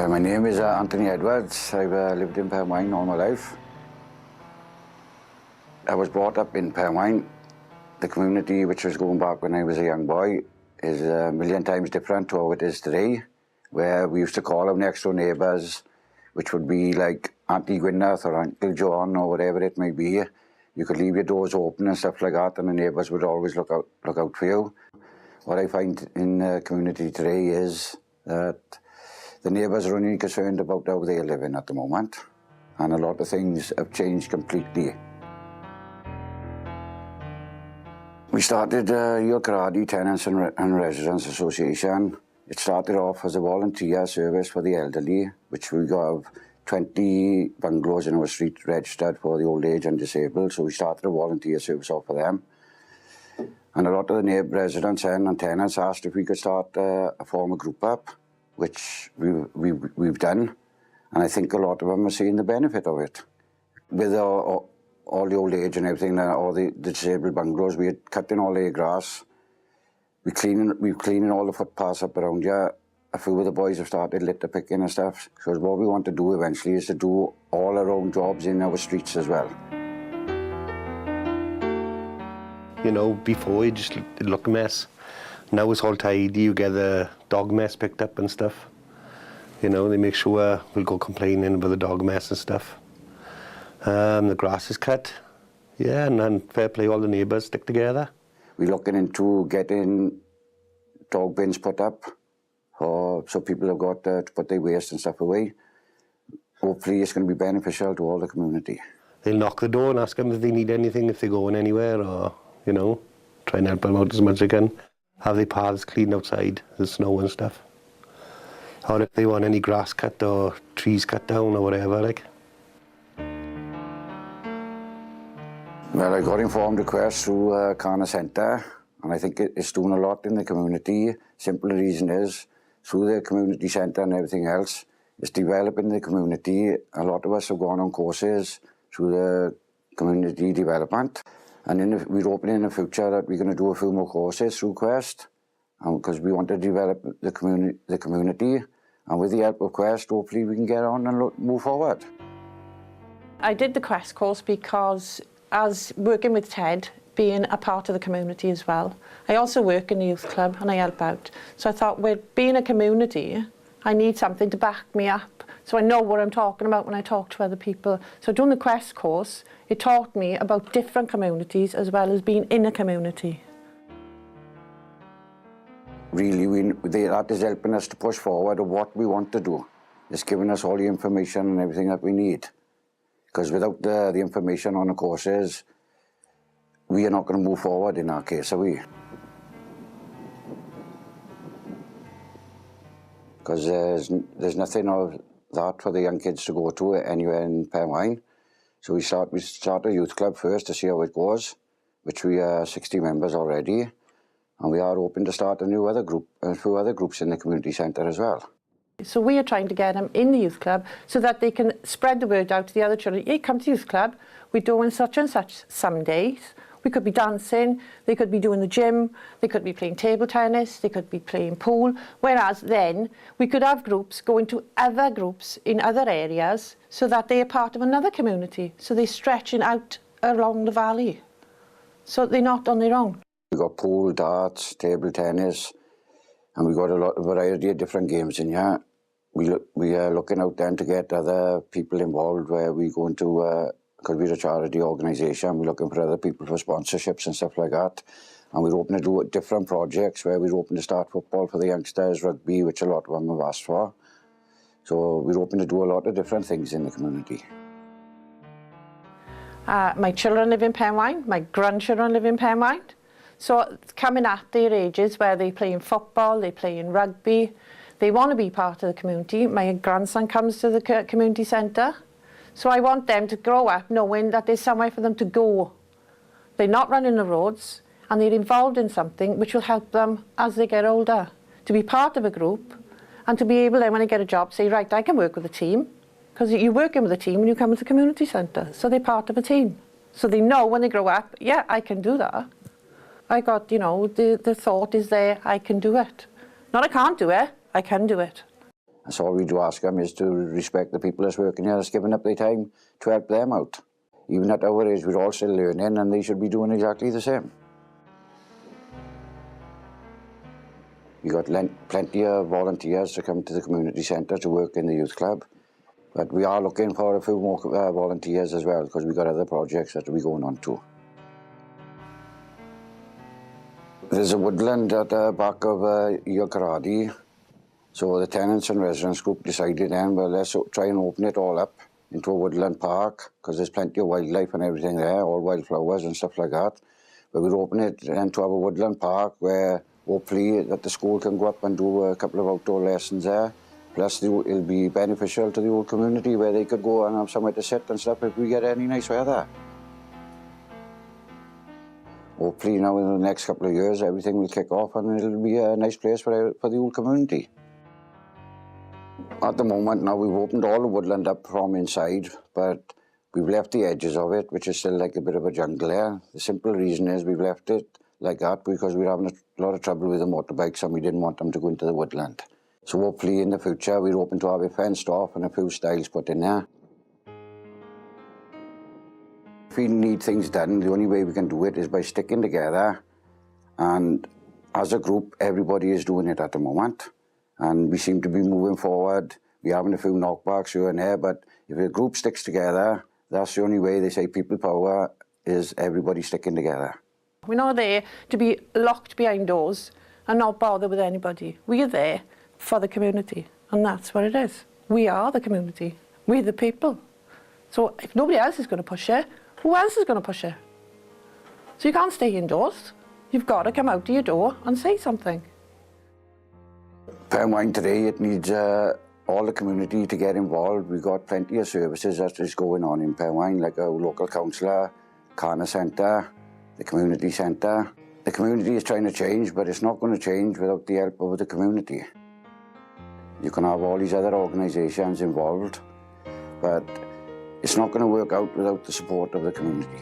My name is Anthony Edwards. I've lived in Pen Y Waun all my life. I was brought up in Pen Y Waun. The community, which was going back when I was a young boy, is a million times different to how it is today, where we used to call our next door neighbours, which would be like Auntie Gwyneth or Uncle John or whatever it may be. You could leave your doors open and stuff like that, and the neighbours would always look out for you. What I find in the community today is that the neighbours are only concerned about how they're living at the moment, and a lot of things have changed completely. We started Heol Hardie Tenants and Residents Association. It started off as a volunteer service for the elderly, which we have 20 bungalows in our street registered for the old age and disabled, so we started a volunteer service off for them. And a lot of the residents and tenants asked if we could start a form of group up, which we've done, and I think a lot of them are seeing the benefit of it. With all the old age and everything, all the disabled bungalows, we had cut in all the grass. We're cleaning all the footpaths up around here. A few of the boys have started litter picking and stuff. So what we want to do eventually is to do all our own jobs in our streets as well. You know, before it just looked a mess. Now it's all tidy, you get the dog mess picked up and stuff. You know, they make sure we'll go complaining about the dog mess and stuff. The grass is cut, yeah, and then fair play, all the neighbours stick together. We're looking into getting dog bins put up, so people have got to put their waste and stuff away. Hopefully it's going to be beneficial to all the community. They'll knock the door and ask them if they need anything, if they're going anywhere, or, you know, try and help them out as much as they can. Have their paths cleaned outside, the snow and stuff. Or if they want any grass cut or trees cut down or whatever, like. Well, I got informed of QWEST through Keir Centre, and I think it's doing a lot in the community. Simple reason is, through the community centre and everything else, it's developing the community. A lot of us have gone on courses through the community development, and we're hoping in the future that we're going to do a few more courses through QWEST, because we want to develop the community, and with the help of QWEST, hopefully we can get on and move forward. I did the QWEST course because, as working with Ted, being a part of the community as well. I also work in the youth club and I help out. So I thought, with being a community, I need something to back me up so I know what I'm talking about when I talk to other people. So doing the QWEST course, it taught me about different communities as well as being in a community. Really, that is helping us to push forward of what we want to do. It's giving us all the information and everything that we need. Because without the information on the courses, we are not going to move forward in our case, are we? Because there's nothing of that for the young kids to go to anywhere in Pen Y Waun. So we start a youth club first to see how it goes, which we are 60 members already, and we are hoping to start a few other groups in the community centre as well. So we are trying to get them in the youth club so that they can spread the word out to the other children. Hey, come to youth club, we're doing such and such some days. We could be dancing, they could be doing the gym, they could be playing table tennis, they could be playing pool. Whereas then, we could have groups going to other groups in other areas so that they are part of another community. So they're stretching out along the valley. So they're not on their own. We've got pool, darts, table tennis, and we've got a variety of different games in here. We are looking out then to get other people involved, where we go into, because we're a charity organisation, we're looking for other people for sponsorships and stuff like that. And we're hoping to do different projects where we're hoping to start football for the youngsters, rugby, which a lot of them have asked for. So we're hoping to do a lot of different things in the community. My children live in Pen Y Waun, my grandchildren live in Pen Y Waun. So coming at their ages where they're playing football, they're playing rugby, they want to be part of the community. My grandson comes to the community centre. So I want them to grow up knowing that there's somewhere for them to go. They're not running the roads and they're involved in something which will help them as they get older. To be part of a group and to be able then when they get a job say, right, I can work with a team. Because you're working with a team when you come to the community centre. So they're part of a team. So they know when they grow up, yeah, I can do that. I got, you know, the thought is there, I can do it. Not I can't do it, I can do it. That's all we do ask them, is to respect the people that's working here, that's giving up their time to help them out. Even at our age, we're all still learning, and they should be doing exactly the same. We got plenty of volunteers to come to the community centre to work in the youth club. But we are looking for a few more volunteers as well, because we've got other projects that we're going on too. There's a woodland at the back of Hardie. So the tenants and residents group decided then, well, let's try and open it all up into a woodland park, because there's plenty of wildlife and everything there, all wildflowers and stuff like that. But we'll open it then to have a woodland park where hopefully that the school can go up and do a couple of outdoor lessons there. Plus it'll be beneficial to the whole community, where they could go and have somewhere to sit and stuff if we get any nice weather. Hopefully now in the next couple of years everything will kick off and it'll be a nice place for the whole community. At the moment now we've opened all the woodland up from inside, but we've left the edges of it, which is still like a bit of a jungle there. The simple reason is we've left it like that because we're having a lot of trouble with the motorbikes and we didn't want them to go into the woodland. So hopefully in the future we're hoping to have it fenced off and a few stiles put in there. If we need things done, the only way we can do it is by sticking together, and as a group everybody is doing it at the moment and we seem to be moving forward. We're having a few knockbacks here and there, but if a group sticks together, that's the only way. They say people power is everybody sticking together. We're not there to be locked behind doors and not bother with anybody. We are there for the community, and that's what it is. We are the community. We're the people. So if nobody else is going to push it, who else is going to push it? So you can't stay indoors. You've got to come out to your door and say something. Pen Y Waun today, it needs all the community to get involved. We've got plenty of services that is going on in Pen Y Waun, like a local councillor, Carner Centre, the community centre. The community is trying to change, but it's not going to change without the help of the community. You can have all these other organisations involved, but it's not going to work out without the support of the community.